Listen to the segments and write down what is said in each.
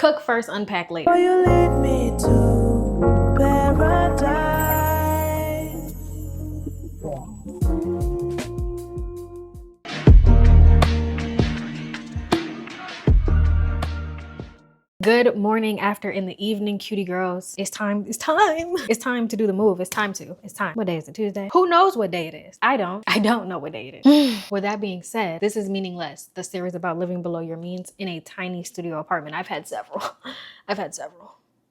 Cook first, unpack later. You lead me to paradise. Good morning, after, in the evening, cutie girls. It's time to do the move. It's time. What day is it? Tuesday? Who knows what day it is? I don't know what day it is. With that being said, this is Meaningless, the series about living below your means in a tiny studio apartment. I've had several.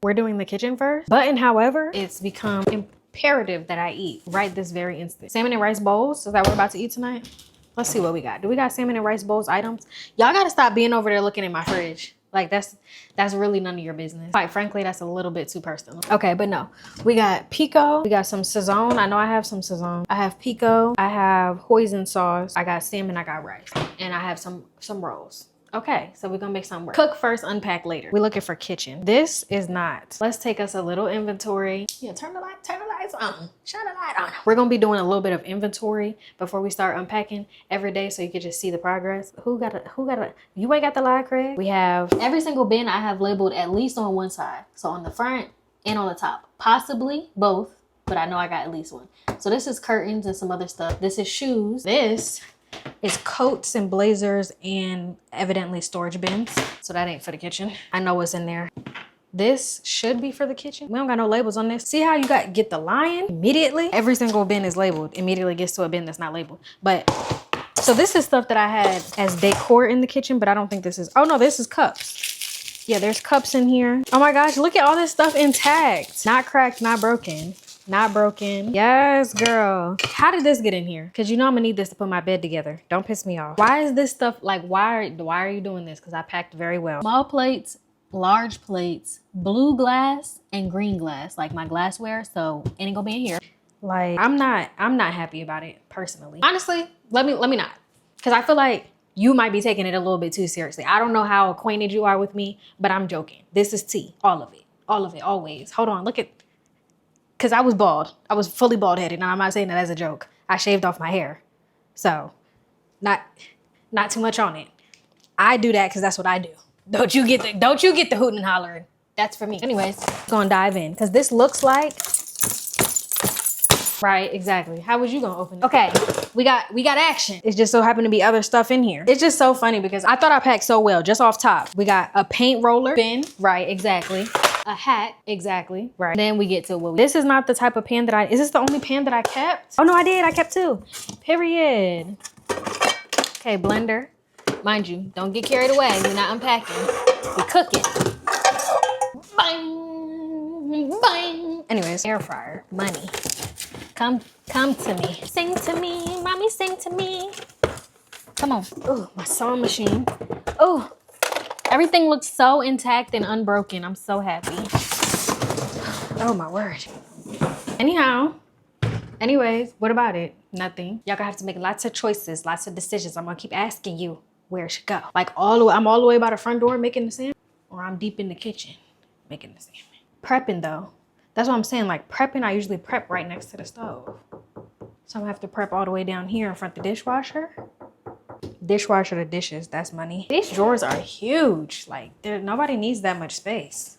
We're doing the kitchen first. But however, it's become imperative that I eat right this very instant. Salmon and rice bowls is that what we're about to eat tonight? Let's see what we got. Do we got salmon and rice bowls items? Y'all gotta stop being over there looking at my fridge. Like that's really none of your business. Quite frankly, that's a little bit too personal. Okay, but no. We got pico. We got some sazon. I know I have some sazon. I have pico. I have hoisin sauce. I got salmon. I got rice. And I have some rolls. Okay, so we're gonna make something work. Cook first, unpack later. We're looking for kitchen. This is not. Let's take us a little inventory. Yeah, turn the lights on. Shine the light on. We're gonna be doing a little bit of inventory before we start unpacking every day, so you can just see the progress. You ain't got the lie, Craig? We have every single bin I have labeled at least on one side. So on the front and on the top. Possibly both, but I know I got at least one. So this is curtains and some other stuff. This is shoes. This is coats and blazers and evidently storage bins. So that ain't for the kitchen. I know what's in there. This should be for the kitchen. We don't got no labels on this. See how you get the lion immediately? Every single bin is labeled. Immediately gets to a bin that's not labeled. But so this is stuff that I had as decor in the kitchen, but I don't think this is, oh no, this is cups. Yeah, there's cups in here. Oh my gosh, look at all this stuff intact. Not cracked, not broken. Not broken. Yes, girl. How did this get in here? Because you know I'm gonna need this to put my bed together. Don't piss me off. Why is this stuff, like, why are you doing this? Because I packed very well. Small plates, large plates, blue glass, and green glass, like my glassware. So it ain't gonna be in here. Like, I'm not happy about it personally. Honestly, let me not. Because I feel like you might be taking it a little bit too seriously. I don't know how acquainted you are with me, but I'm joking. This is tea. All of it, always. Hold on, look at, because I was bald. I was fully bald headed, and I'm not saying that as a joke. I shaved off my hair. So not too much on it. I do that because that's what I do. Don't you get the hooting and hollering. That's for me. Anyways, gonna dive in because this looks like, right, exactly. How was you gonna open it? Okay, we got action. It's just so happened to be other stuff in here. It's just so funny because I thought I packed so well just off top. We got a paint roller bin, right, exactly. A hat, exactly, right. Then we get to what this is not the type of pan that is this the only pan that I kept? Oh no, I kept two. Period. Okay, blender. Mind you, don't get carried away. We're not unpacking. We cook it. Bang, bang. Anyways, air fryer, money. Come to me. Sing to me, mommy, sing to me. Come on. Oh, my sewing machine. Oh. Everything looks so intact and unbroken. I'm so happy. Oh my word. Anyways, what about it? Nothing. Y'all gonna have to make lots of choices, lots of decisions. I'm gonna keep asking you where it should go. Like I'm all the way by the front door making the salmon, or I'm deep in the kitchen making the salmon. Prepping though. That's what I'm saying. Like prepping, I usually prep right next to the stove. So I'm gonna have to prep all the way down here in front of the dishwasher. Dishwasher to dishes, that's money. These drawers are huge. Like nobody needs that much space.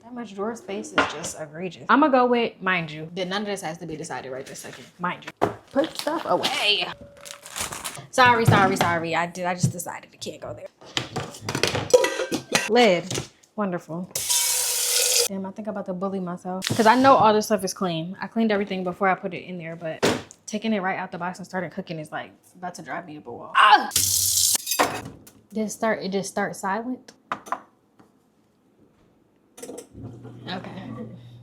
That much drawer space is just egregious. I'm gonna go with, mind you, that none of this has to be decided right this second. Mind you, put stuff away. Sorry. I just decided I can't go there. Lid, wonderful. Damn, I think I'm about to bully myself because I know all this stuff is clean. I cleaned everything before I put it in there, but taking it right out the box and starting cooking is like about to drive me up a wall. Ah! It just starts silent. Okay,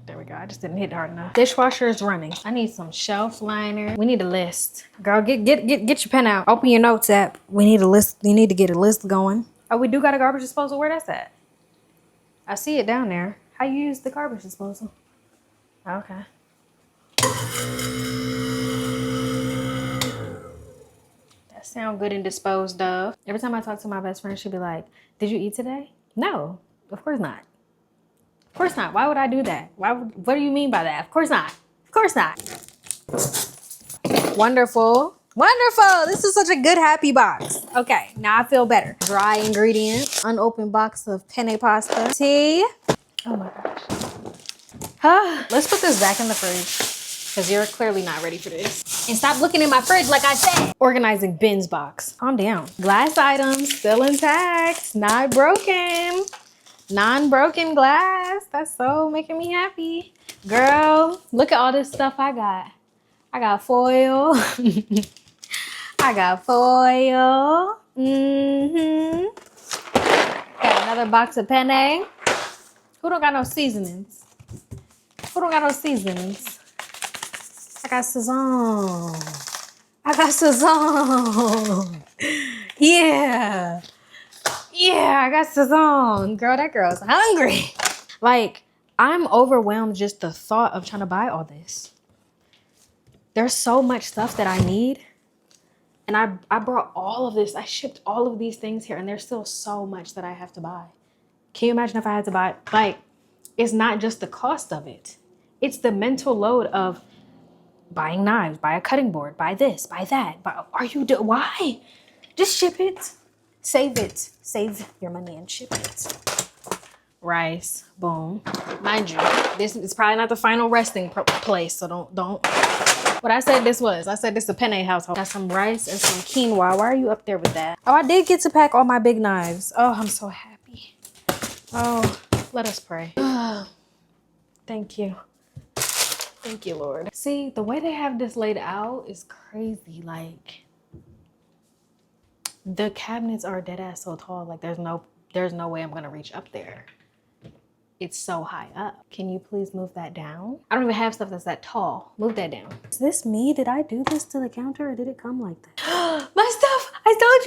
there we go. I just didn't hit hard enough. Dishwasher is running. I need some shelf liner. We need a list. Girl, get your pen out. Open your notes app. We need a list. You need to get a list going. Oh, we do got a garbage disposal. Where that's at? I see it down there. How you use the garbage disposal? Okay. That sound good and disposed of. Every time I talk to my best friend, she'd be like, did you eat today? No, of course not. Of course not. Why would I do that? What do you mean by that? Of course not. Of course not. Wonderful. Wonderful. This is such a good happy box. Okay, now I feel better. Dry ingredients. Unopened box of penne pasta. Tea. Oh my gosh. Let's put this back in the fridge because you're clearly not ready for this. And stop looking in my fridge like I said. Organizing bins box. Calm down. Glass items still intact, not broken. Non-broken glass. That's so making me happy. Girl, look at all this stuff I got. I got foil. I got foil. Got another box of penne. Who don't got no seasonings? Who don't got no seasonings? I got Sazon. I got Sazon. Yeah. Yeah, I got Sazon. Girl, that girl's hungry. Like, I'm overwhelmed just the thought of trying to buy all this. There's so much stuff that I need. And I brought all of this. I shipped all of these things here. And there's still so much that I have to buy. Can you imagine if I had to buy it? Like, it's not just the cost of it. It's the mental load of buying knives, buy a cutting board, buy this, buy that. Why? Just ship it. Save it. Save your money and ship it. Rice, boom. Mind you, this is probably not the final resting place, so don't. What I said this was, I said this is a penne household. Got some rice and some quinoa. Why are you up there with that? Oh, I did get to pack all my big knives. Oh, I'm so happy. Oh, let us pray. Thank you. Thank you, Lord. See, the way they have this laid out is crazy. Like, the cabinets are dead ass so tall. Like, there's no way I'm gonna reach up there. It's so high up. Can you please move that down? I don't even have stuff that's that tall. Move that down. Is this me? Did I do this to the counter or did it come like that? My stuff! I told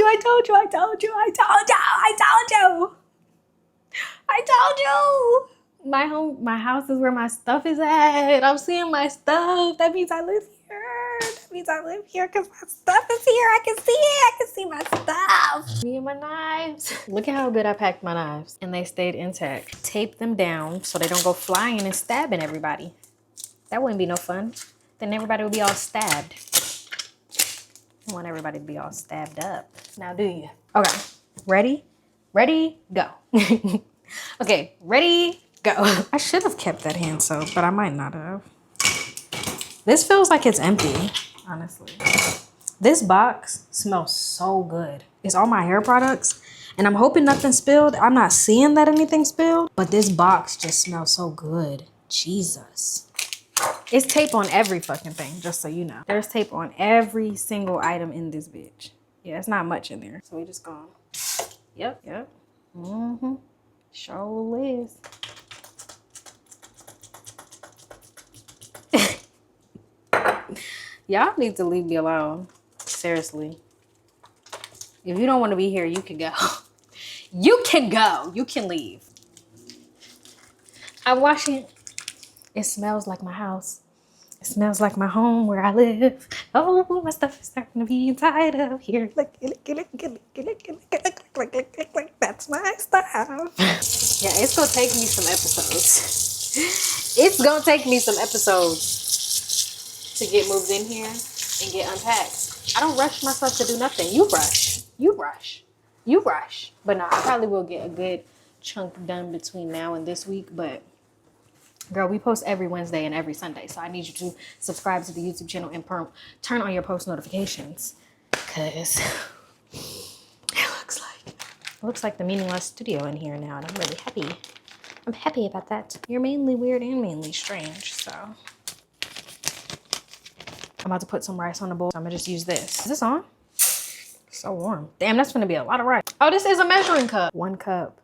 you! My house is where my stuff is at. I'm seeing my stuff. That means I live here. Because my stuff is here. I can see it. I can see my stuff. Me and my knives. Look at how good I packed my knives. And they stayed intact. Tape them down so they don't go flying and stabbing everybody. That wouldn't be no fun. Then everybody would be all stabbed. I want everybody to be all stabbed up. Now do you? Okay. Ready? Ready? Go. Okay. Ready? Go. I should have kept that hand soap, but I might not have. This feels like it's empty, honestly. This box smells so good. It's all my hair products, and I'm hoping nothing spilled. I'm not seeing that anything spilled, but this box just smells so good. Jesus. It's tape on every fucking thing, just so you know. There's tape on every single item in this bitch. Yeah, it's not much in there. So we just gone. Yep. Sure is. Y'all need to leave me alone. Seriously. If you don't want to be here, you can go. You can go. You can leave. I'm washing. It smells like my house. It smells like my home where I live. Oh, my stuff is starting to be inside of here. That's my stuff. Yeah, it's gonna take me some episodes. It's gonna take me some episodes to get moved in here and get unpacked. I don't rush myself to do nothing. You rush. But no, I probably will get a good chunk done between now and this week. But girl, we post every Wednesday and every Sunday. So I need you to subscribe to the YouTube channel and turn on your post notifications. Cause it looks like the meaningless studio in here now. And I'm really happy. I'm happy about that. You're mainly weird and mainly strange, so. I'm about to put some rice on the bowl. So I'm gonna just use this. Is this on? So warm. Damn, that's gonna be a lot of rice. Oh, this is a measuring cup. 1 cup.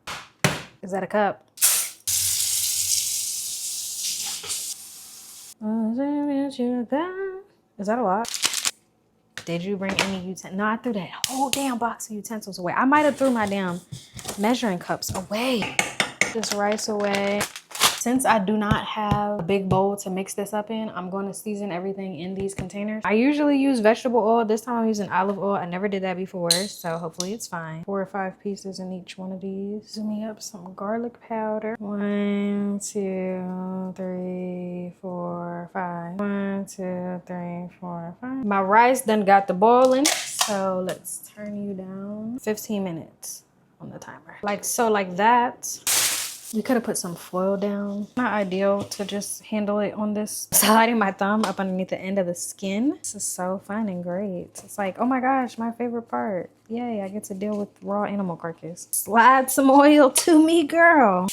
Is that a cup? Is that a lot? Did you bring any utensils? No, I threw that whole damn box of utensils away. I might have threw my damn measuring cups away. This rice away. Since I do not have a big bowl to mix this up in, I'm going to season everything in these containers. I usually use vegetable oil. This time I'm using olive oil. I never did that before, so hopefully it's fine. 4 or 5 pieces in each one of these. Do me up some garlic powder. 1, 2, 3, 4, 5. 1, 2, 3, 4, 5. My rice done got the boiling, so let's turn you down. 15 minutes. on the timer. Like so, like that. We could have put some foil down. Not ideal to just handle it on this. Sliding my thumb up underneath the end of the skin. This is so fun and great. It's like, oh my gosh, my favorite part. Yay, I get to deal with raw animal carcass. Slide some oil to me, girl.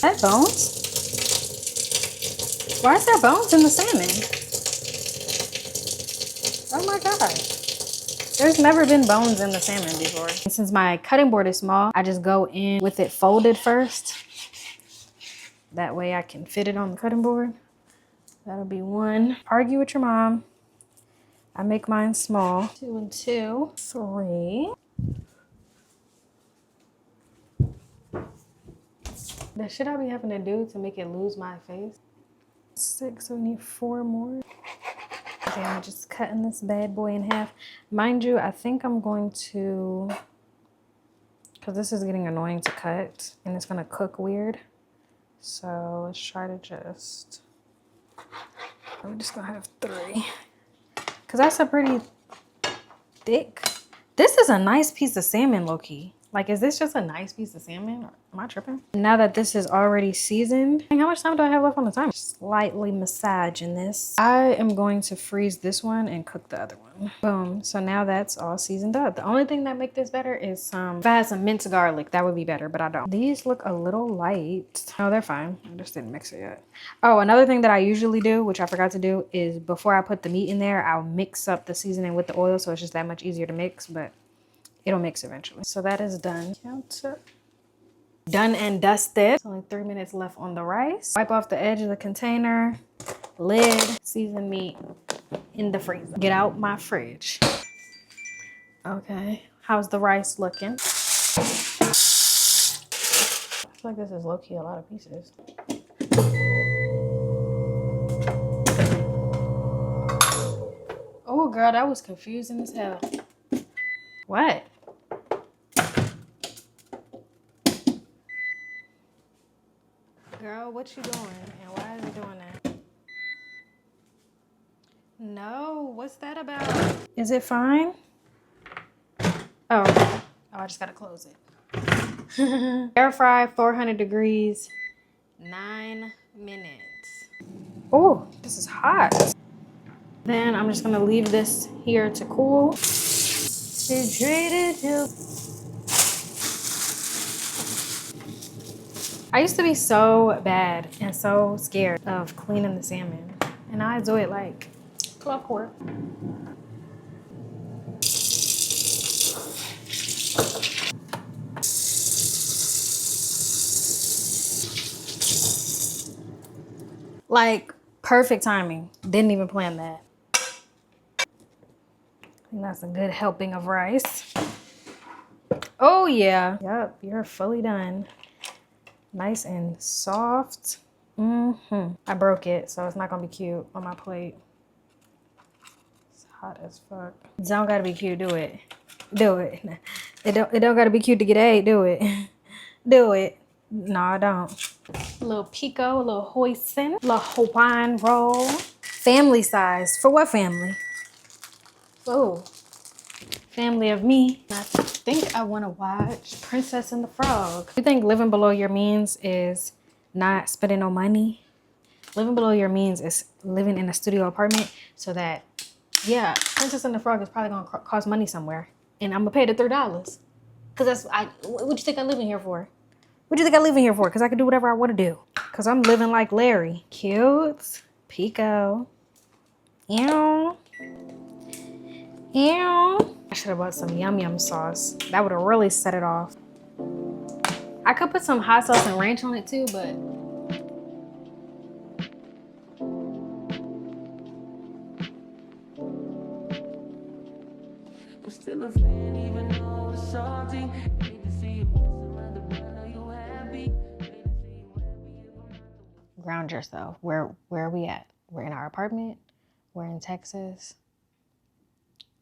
That bones? Why is there bones in the salmon? Oh my gosh. There's never been bones in the salmon before. And since my cutting board is small, I just go in with it folded first. That way I can fit it on the cutting board. That'll be 1. Argue with your mom. I make mine small. 2 and 2. 3. The shit I be having to do to make it lose my face. 6, so we need 4 more. Okay, I'm just cutting this bad boy in half. Mind you, I think I'm going to, because this is getting annoying to cut and it's gonna cook weird. So let's try to just, I'm just gonna have 3. Because that's a pretty thick. This is a nice piece of salmon, low-key. Like, is this just a nice piece of salmon? Or am I tripping? Now that this is already seasoned, how much time do I have left on the timer? Slightly massaging this. I am going to freeze this one and cook the other one. Boom. So now that's all seasoned up. The only thing that make this better is if I had some minced garlic, that would be better, but I don't. These look a little light. Oh, they're fine. I just didn't mix it yet. Oh, another thing that I usually do, which I forgot to do, is before I put the meat in there, I'll mix up the seasoning with the oil, so it's just that much easier to mix, but it'll mix eventually. So that is done. Counter. Done and dusted. Only 3 minutes left on the rice. Wipe off the edge of the container. Lid. Seasoned meat in the freezer. Get out my fridge. Okay. How's the rice looking? I feel like this is low-key a lot of pieces. Oh girl, that was confusing as hell. What? Girl, what you doing? And why is it doing that? No, what's that about? Is it fine? Oh, I just gotta close it. Air fry, 400 degrees, 9 minutes. Oh, this is hot. Then I'm just gonna leave this here to cool. Hydrated till I used to be so bad and so scared of cleaning the salmon. And I enjoy it like clockwork. Like perfect timing. Didn't even plan that. And that's a good helping of rice. Oh yeah. Yep, you're fully done. Nice and soft. I broke it, so it's not gonna be cute on my plate. It's hot as fuck. It don't gotta be cute, do it. Do it. It don't gotta be cute to get ate, do it. Do it. No, I don't. A little pico, a little hoisin, a little Hawaiian roll. Family size. For what family? Oh. Family of me. I think I want to watch Princess and the Frog. You think living below your means is not spending no money? Living below your means is living in a studio apartment so that, yeah, Princess and the Frog is probably going to cost money somewhere. And I'm going to pay the $3. Because what you think I live in here for? What do you think I live in here for? Because I can do whatever I want to do. Because I'm living like Larry. Cute. Pico. Ew. Ew. I should have bought some yum yum sauce. That would have really set it off. I could put some hot sauce and ranch on it too, but I'm still a fan, even though it's salty. Hate to see you messing around the brand. Are you happy? Hate to see you happy. ground yourself. Where are we at? We're in our apartment. We're in Texas.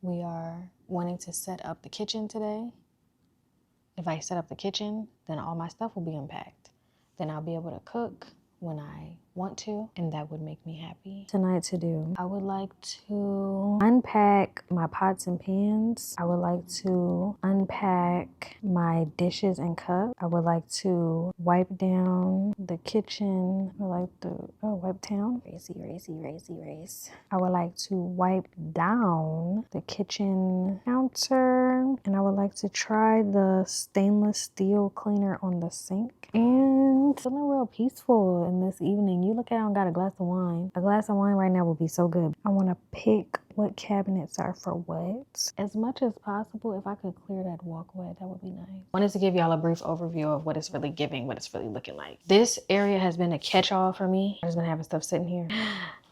We are wanting to set up the kitchen today. If I set up the kitchen, then all my stuff will be unpacked. Then I'll be able to cook when I want to, and that would make me happy. Tonight to do, I would like to unpack my pots and pans. I would like to unpack my dishes and cups. I would like to wipe down the kitchen. I would like to wipe down. Race. I would like to wipe down the kitchen counter, and I would like to try the stainless steel cleaner on the sink. And feeling real peaceful in this evening. You look at, I don't got a glass of wine. A glass of wine right now would be so good. I want to pick what cabinets are for what. As much as possible, if I could clear that walkway, that would be nice. I wanted to give y'all a brief overview of what it's really giving, what it's really looking like. This area has been a catch-all for me. I've just been having stuff sitting here.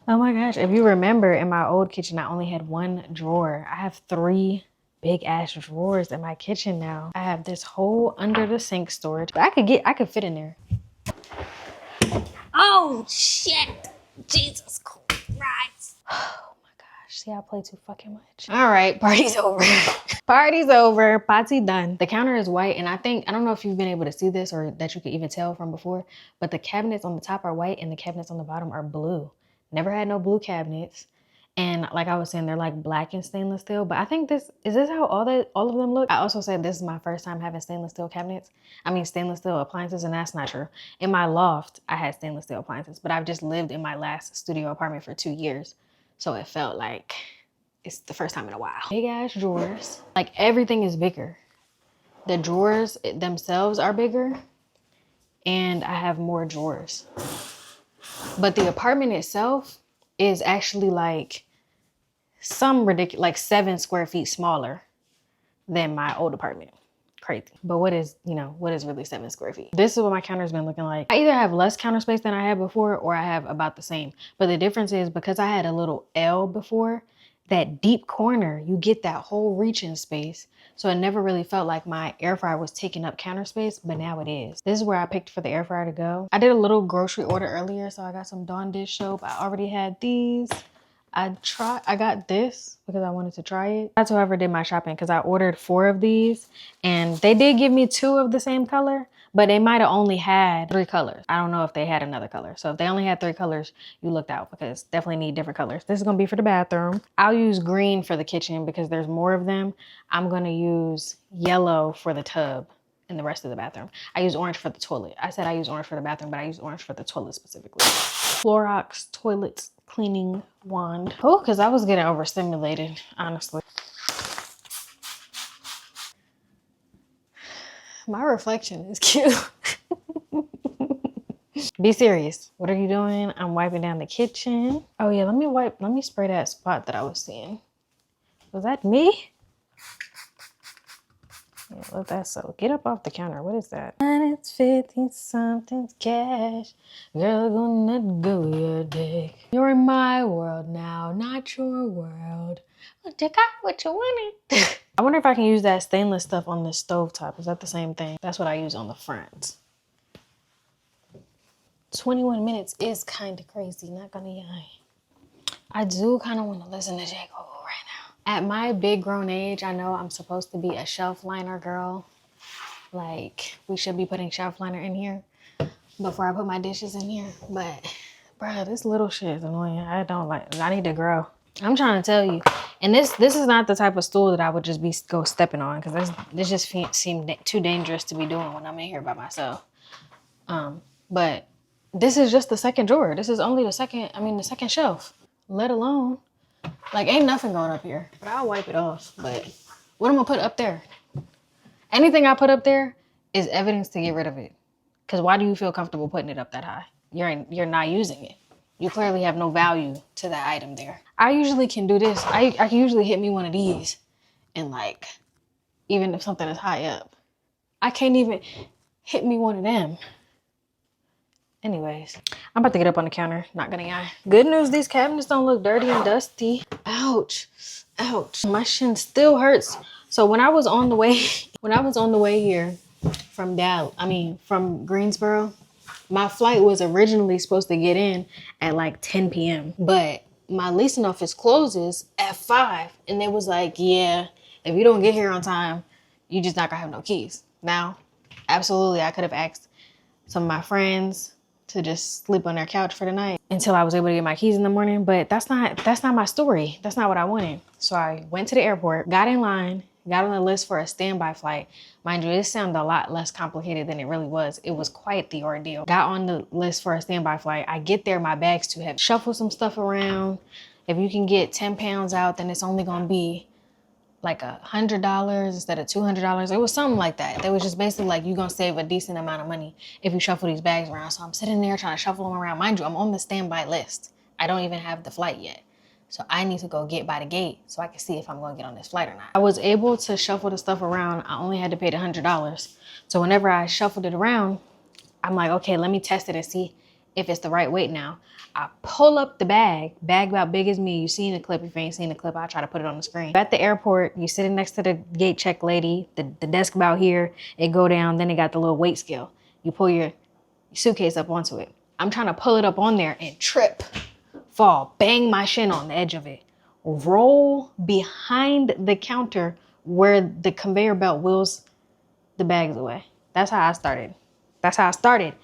Oh my gosh, if you remember, in my old kitchen, I only had one drawer. I have 3 big ass drawers in my kitchen now. I have this whole under the sink storage. But I could fit in there. Oh shit! Jesus Christ. Oh my gosh. See, I play too fucking much. All right, party's over. Party's over. Party done. The counter is white, and I don't know if you've been able to see this or that you could even tell from before, but the cabinets on the top are white and the cabinets on the bottom are blue. Never had no blue cabinets. And like I was saying, they're like black and stainless steel. But I think is this how all of them look? I also said this is my first time having stainless steel cabinets. I mean, stainless steel appliances, and that's not true. In my loft, I had stainless steel appliances, but I've just lived in my last studio apartment for 2 years. So it felt like it's the first time in a while. Big ass drawers. Like everything is bigger. The drawers themselves are bigger, and I have more drawers. But the apartment itself is actually like some ridiculous, like 7 square feet smaller than my old apartment. Crazy. But what is really 7 square feet? This is what my counter's been looking like. I either have less counter space than I had before, or I have about the same. But the difference is, because I had a little L before, that deep corner, you get that whole reach-in space. So it never really felt like my air fryer was taking up counter space, but now it is. This is where I picked for the air fryer to go. I did a little grocery order earlier, so I got some Dawn dish soap. I already had these. I got this because I wanted to try it. That's whoever did my shopping, because I ordered 4 of these, and they did give me 2 of the same color, but they might have only had 3 colors. I don't know if they had another color. So if they only had 3 colors, you looked out, because definitely need different colors. This is gonna be for the bathroom. I'll use green for the kitchen because there's more of them. I'm gonna use yellow for the tub and the rest of the bathroom. I use orange for the toilet. I said I use orange for the bathroom, but I use orange for the toilet specifically. Clorox toilet cleaning wand. Oh, because I was getting overstimulated, honestly. My reflection is cute. Be serious. What are you doing? I'm wiping down the kitchen. Oh yeah, let me spray that spot that I was seeing. Was that me? Yeah, let that soak. Get up off the counter. What is that? And it's 50 something cash. Girl, gonna go your dick. You're in my world now, not your world. Well, check out what you wanted. I wonder if I can use that stainless stuff on the stove top. Is that the same thing? That's what I use on the front. 21 minutes is kind of crazy, not gonna lie. I do kind of want to listen to J. Cole right now. At my big grown age, I know I'm supposed to be a shelf liner girl. Like, we should be putting shelf liner in here before I put my dishes in here. But, bro, this little shit is annoying. I don't like it. I need to grow. I'm trying to tell you. And this is not the type of stool that I would just go stepping on, because this just seemed too dangerous to be doing when I'm in here by myself. But this is just the second drawer. This is only the second shelf. Let alone, like, ain't nothing going up here. But I'll wipe it off. But what I'm gonna put up there? Anything I put up there is evidence to get rid of it. Because why do you feel comfortable putting it up that high? You're not using it. You clearly have no value to that item there. I usually can do this. I can usually hit me one of these, and like, even if something is high up, I can't even hit me one of them. Anyways, I'm about to get up on the counter, not gonna lie. Good news, these cabinets don't look dirty and dusty. Ouch, ouch. My shin still hurts. So when I was on the way here from Greensboro, my flight was originally supposed to get in at like 10 p.m. But my leasing office closes at 5. And they was like, yeah, if you don't get here on time, you just not gonna have no keys. Now, absolutely, I could have asked some of my friends to just sleep on their couch for the night until I was able to get my keys in the morning. But that's not my story. That's not what I wanted. So I went to the airport, got in line, got on the list for a standby flight. Mind you, it sounded a lot less complicated than it really was. It was quite the ordeal. Got on the list for a standby flight. I get there, my bag's too heavy. Shuffle some stuff around. If you can get 10 pounds out, then it's only gonna be like $100 instead of $200. It was something like that. They was just basically like, you're gonna save a decent amount of money if you shuffle these bags around. So I'm sitting there trying to shuffle them around. Mind you, I'm on the standby list. I don't even have the flight yet. So I need to go get by the gate so I can see if I'm gonna get on this flight or not. I was able to shuffle the stuff around. I only had to pay the $100. So whenever I shuffled it around, I'm like, okay, let me test it and see if it's the right weight now. I pull up the bag about big as me. You seen the clip. If you ain't seen the clip, I'll try to put it on the screen. At the airport, you sitting next to the gate check lady, the desk about here, it go down, then it got the little weight scale. You pull your suitcase up onto it. I'm trying to pull it up on there and trip, fall, bang my shin on the edge of it, roll behind the counter where the conveyor belt wheels the bags away. That's how I started. That's how I started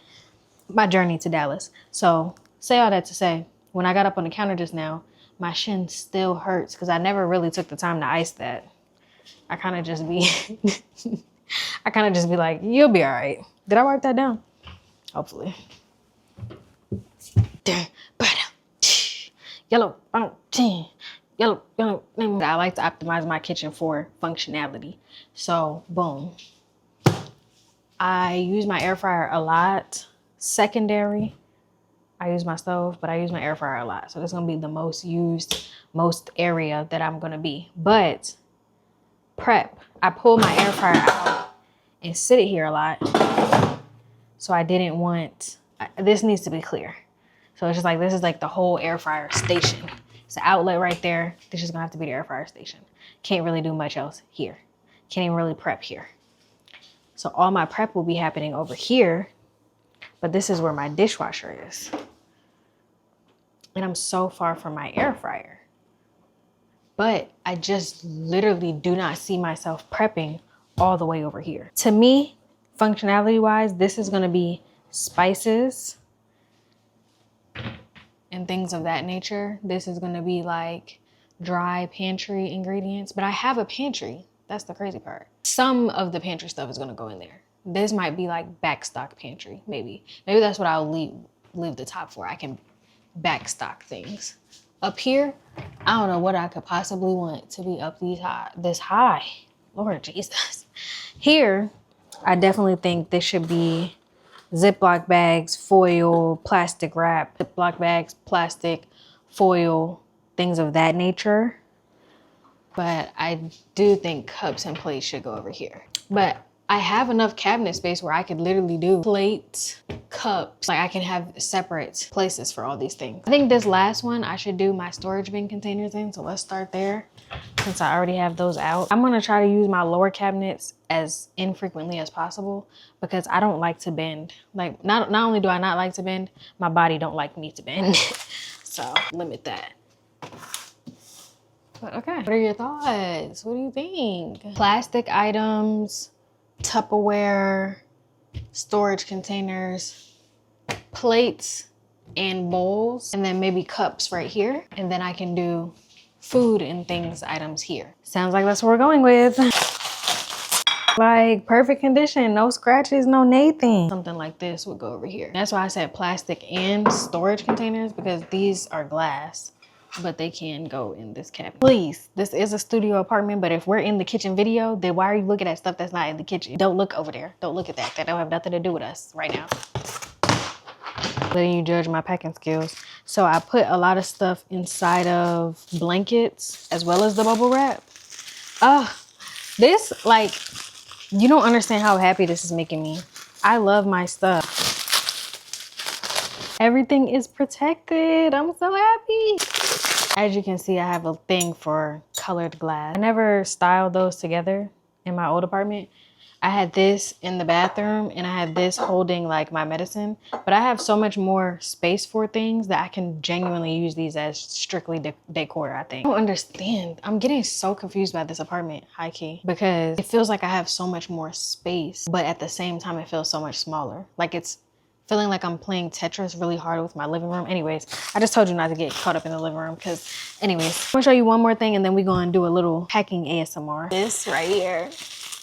my journey to Dallas. So say all that to say, when I got up on the counter just now, my shin still hurts because I never really took the time to ice that. I kind of just be, like, you'll be all right. Did I wipe that down? Hopefully. Yellow, yellow. I like to optimize my kitchen for functionality. So boom. I use my air fryer a lot. Secondary, I use my stove, but I use my air fryer a lot. So this is gonna be the most used, most area that I'm gonna be. But prep, I pull my air fryer out and sit it here a lot. So I didn't want, this needs to be clear. So it's just like, this is like the whole air fryer station. It's an outlet right there. This is gonna have to be the air fryer station. Can't really do much else here. Can't even really prep here. So all my prep will be happening over here, but this is where my dishwasher is. And I'm so far from my air fryer. But I just literally do not see myself prepping all the way over here. To me, functionality wise, this is gonna be spices and things of that nature. This is gonna be like dry pantry ingredients, but I have a pantry. That's the crazy part. Some of the pantry stuff is gonna go in there. This might be like backstock pantry, maybe. Maybe that's what I'll leave the top for. I can backstock things. Up here, I don't know what I could possibly want to be up this high. Lord Jesus. Here, I definitely think this should be Ziploc bags, foil, plastic wrap, Ziploc bags, plastic, foil, things of that nature. But I do think cups and plates should go over here. But I have enough cabinet space where I could literally do plates, cups. Like I can have separate places for all these things. I think this last one, I should do my storage bin containers in. So let's start there since I already have those out. I'm gonna try to use my lower cabinets as infrequently as possible because I don't like to bend. Like not only do I not like to bend, my body don't like me to bend. So limit that. But okay, what are your thoughts? What do you think? Plastic items, Tupperware, storage containers, plates and bowls, and then maybe cups right here. And then I can do food and things items here. Sounds like that's what we're going with. Like perfect condition, no scratches, no nothing. Something like this would go over here. That's why I said plastic and storage containers because these are glass, but they can go in this cabinet. Please, this is a studio apartment, but if we're in the kitchen video, then why are you looking at stuff that's not in the kitchen? Don't look over there. Don't look at that. That don't have nothing to do with us right now. Letting you judge my packing skills. So I put a lot of stuff inside of blankets as well as the bubble wrap. This, like, you don't understand how happy this is making me. I love my stuff. Everything is protected. I'm so happy. As you can see, I have a thing for colored glass. I never styled those together in my old apartment. I had this in the bathroom and I had this holding like my medicine, but I have so much more space for things that I can genuinely use these as strictly decor, I think. I don't understand. I'm getting so confused by this apartment, high key, because it feels like I have so much more space, but at the same time, it feels so much smaller. Like it's feeling like I'm playing Tetris really hard with my living room. Anyways, I just told you not to get caught up in the living room because anyways, I'm gonna show you one more thing and then we're gonna do a little packing ASMR. This right here,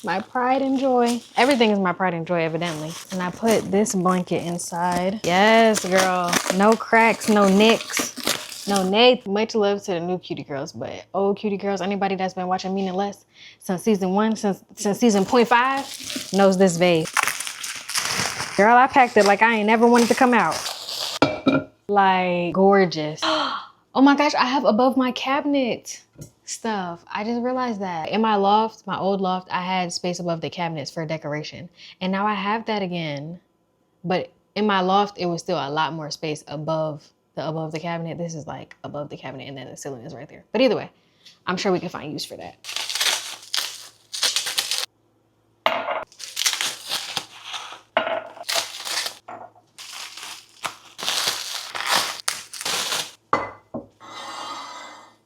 my pride and joy. Everything is my pride and joy, evidently. And I put this blanket inside. Yes, girl. No cracks, no nicks, no nates. Much love to the new cutie girls, but old cutie girls, anybody that's been watching Meaningless since season 1, since season 0.5, knows this vase. Girl, I packed it like I ain't never wanted to come out. Like, gorgeous. Oh my gosh, I have above my cabinet stuff. I just realized that. In my loft, my old loft, I had space above the cabinets for decoration. And now I have that again. But in my loft, it was still a lot more space above the cabinet. This is like above the cabinet and then the ceiling is right there. But either way, I'm sure we can find use for that.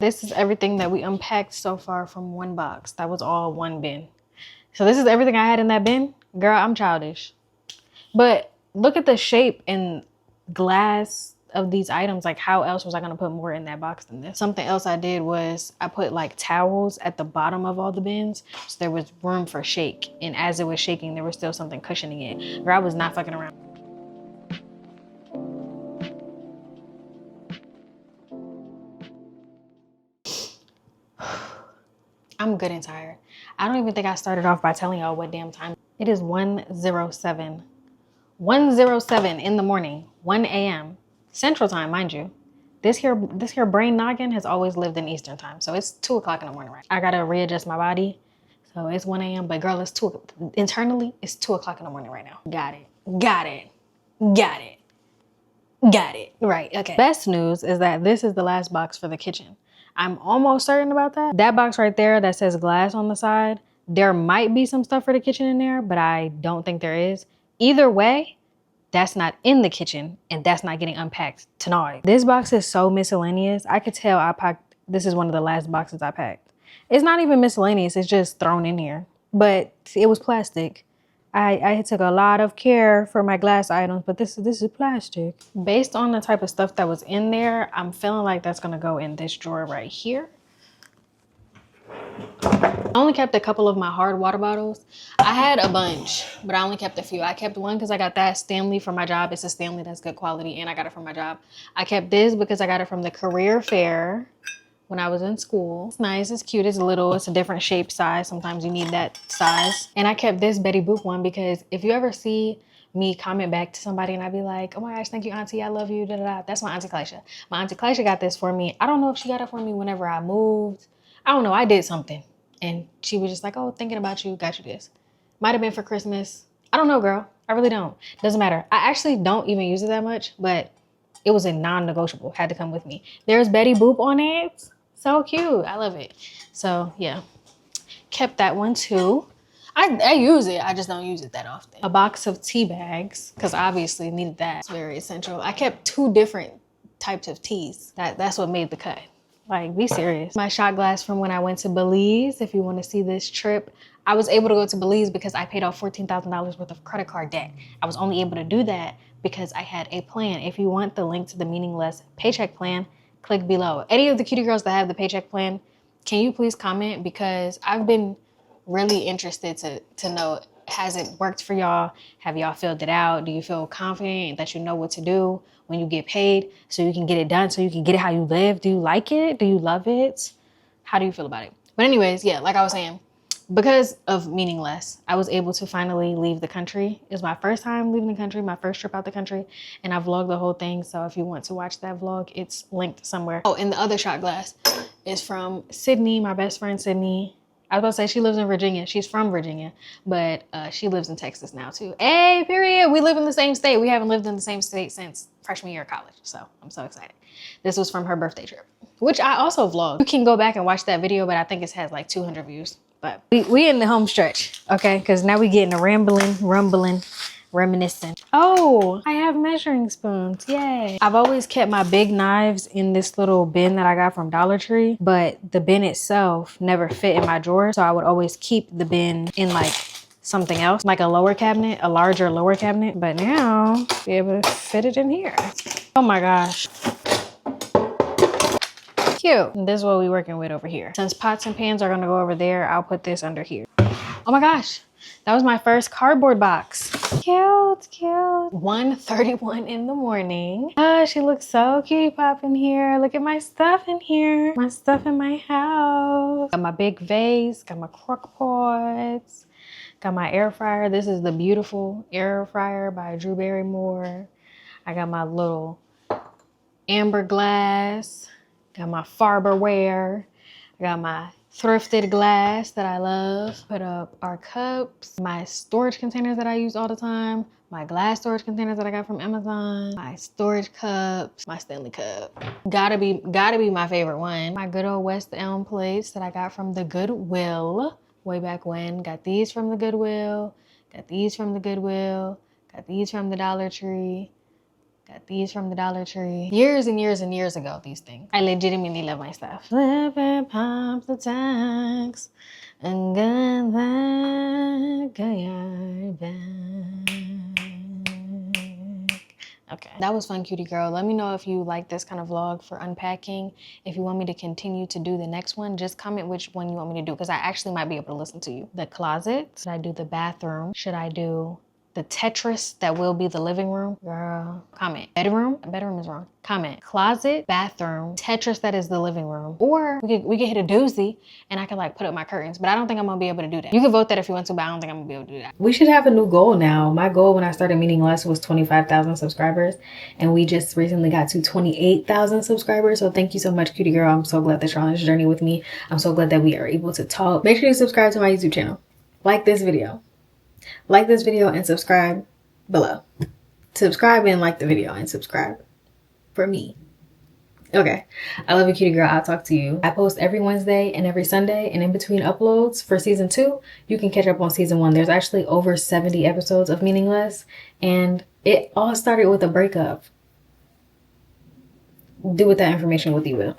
This is everything that we unpacked so far from one box. That was all one bin. So this is everything I had in that bin. Girl, I'm childish. But look at the shape and glass of these items. Like, how else was I gonna put more in that box than this? Something else I did was I put like towels at the bottom of all the bins. So there was room for shake. And as it was shaking, there was still something cushioning it. Girl, I was not fucking around. I'm good and tired. I don't even think I started off by telling y'all what damn time. It is 1:07. 1:07 in the morning, 1 a.m. Central Time, mind you. This here brain noggin has always lived in Eastern Time. So it's 2 o'clock in the morning, right? I gotta readjust my body. So it's 1 a.m. But girl, internally, it's 2 o'clock in the morning right now. Got it. Right, okay. Best news is that this is the last box for the kitchen. I'm almost certain about that. That box right there that says glass on the side, there might be some stuff for the kitchen in there, but I don't think there is. Either way, that's not in the kitchen and that's not getting unpacked tonight. This box is so miscellaneous. I could tell this is one of the last boxes I packed. It's not even miscellaneous, it's just thrown in here. But it was plastic. I took a lot of care for my glass items, but this is plastic. Based on the type of stuff that was in there, I'm feeling like that's gonna go in this drawer right here. I only kept a couple of my hard water bottles. I had a bunch, but I only kept a few. I kept one because I got that Stanley from my job. It's a Stanley that's good quality and I got it from my job. I kept this because I got it from the career fair when I was in school. It's nice, it's cute, it's little, it's a different shape size. Sometimes you need that size. And I kept this Betty Boop one because if you ever see me comment back to somebody and I'd be like, oh my gosh, thank you, auntie, I love you, da da da. That's my auntie Klaisha. My auntie Klaisha got this for me. I don't know if she got it for me whenever I moved. I don't know, I did something. And she was just like, oh, thinking about you, got you this. Might have been for Christmas. I don't know, girl. I really don't. Doesn't matter. I actually don't even use it that much, but it was a non-negotiable. Had to come with me. There's Betty Boop on it. So cute. I love it. So yeah, kept that one too. I use it. I just don't use it that often. A box of tea bags, because obviously needed that. It's very essential. I kept 2 different types of teas. That's what made the cut. Like, be serious. My shot glass from when I went to Belize. If you want to see this trip, I was able to go to Belize because I paid off $14,000 worth of credit card debt. I was only able to do that because I had a plan. If you want the link to the Meaningless paycheck plan, click below. Any of the cutie girls that have the paycheck plan, can you please comment? Because I've been really interested to know, has it worked for y'all? Have y'all filled it out? Do you feel confident that you know what to do when you get paid so you can get it done, so you can get it how you live? Do you like it? Do you love it? How do you feel about it? But anyways, yeah, like I was saying, because of Meaningless, I was able to finally leave the country. It was my first time leaving the country, my first trip out the country, and I vlogged the whole thing. So if you want to watch that vlog, it's linked somewhere. Oh, and the other shot glass is from Sydney, my best friend Sydney. I was about to say she lives in Virginia. She's from Virginia, but she lives in Texas now too. Hey, period. We live in the same state. We haven't lived in the same state since freshman year of college. So I'm so excited. This was from her birthday trip, which I also vlogged. You can go back and watch that video, but I think it has like 200 views. But we in the home stretch, okay? Because now we getting a rumbling, reminiscing. Oh, I have measuring spoons, yay. I've always kept my big knives in this little bin that I got from Dollar Tree, but the bin itself never fit in my drawer. So I would always keep the bin in like something else, like a lower cabinet, a larger lower cabinet. But now, be able to fit it in here. Oh my gosh. Cute. And this is what we're working with over here. Since pots and pans are gonna go over there, I'll put this under here. Oh my gosh. That was my first cardboard box. Cute, cute. 1:31 in the morning. Ah, she looks so cutie pop in here. Look at my stuff in here. My stuff in my house. Got my big vase, got my crock pots, got my air fryer. This is the beautiful air fryer by Drew Barrymore. I got my little amber glass. Got my Farberware. I got my thrifted glass that I love. Put up our cups, my storage containers that I use all the time, my glass storage containers that I got from Amazon, my storage cups, my Stanley cup. Gotta be my favorite one. My good old West Elm plates that I got from the Goodwill way back when. Got these from the Goodwill, got these from the Goodwill, got these from the Dollar Tree. Got these from the Dollar Tree. Years and years and years ago, these things. I legitimately love my stuff. Flipping pump the tax and get that yard back. Okay, that was fun, cutie girl. Let me know if you like this kind of vlog for unpacking. If you want me to continue to do the next one, just comment which one you want me to do, because I actually might be able to listen to you. The closet. Should I do the bathroom? Should I do the Tetris that will be the living room? Girl, comment. Bedroom? Bedroom is wrong. Comment. Closet, bathroom, Tetris that is the living room. Or we could hit a doozy and I could like put up my curtains, but I don't think I'm gonna be able to do that. You can vote that if you want to, but I don't think I'm gonna be able to do that. We should have a new goal now. My goal when I started Meaning Less was 25,000 subscribers, and we just recently got to 28,000 subscribers. So thank you so much, cutie girl. I'm so glad that you're on this journey with me. I'm so glad that we are able to talk. Make sure you subscribe to my YouTube channel. Like this video. Like this video and subscribe below. Subscribe and like the video and subscribe for me. Okay. I love you, cutie girl. I'll talk to you. I post every Wednesday and every Sunday, and in between uploads for season 2, you can catch up on season 1. There's actually over 70 episodes of Meaning Less, and it all started with a breakup. Do with that information what you will.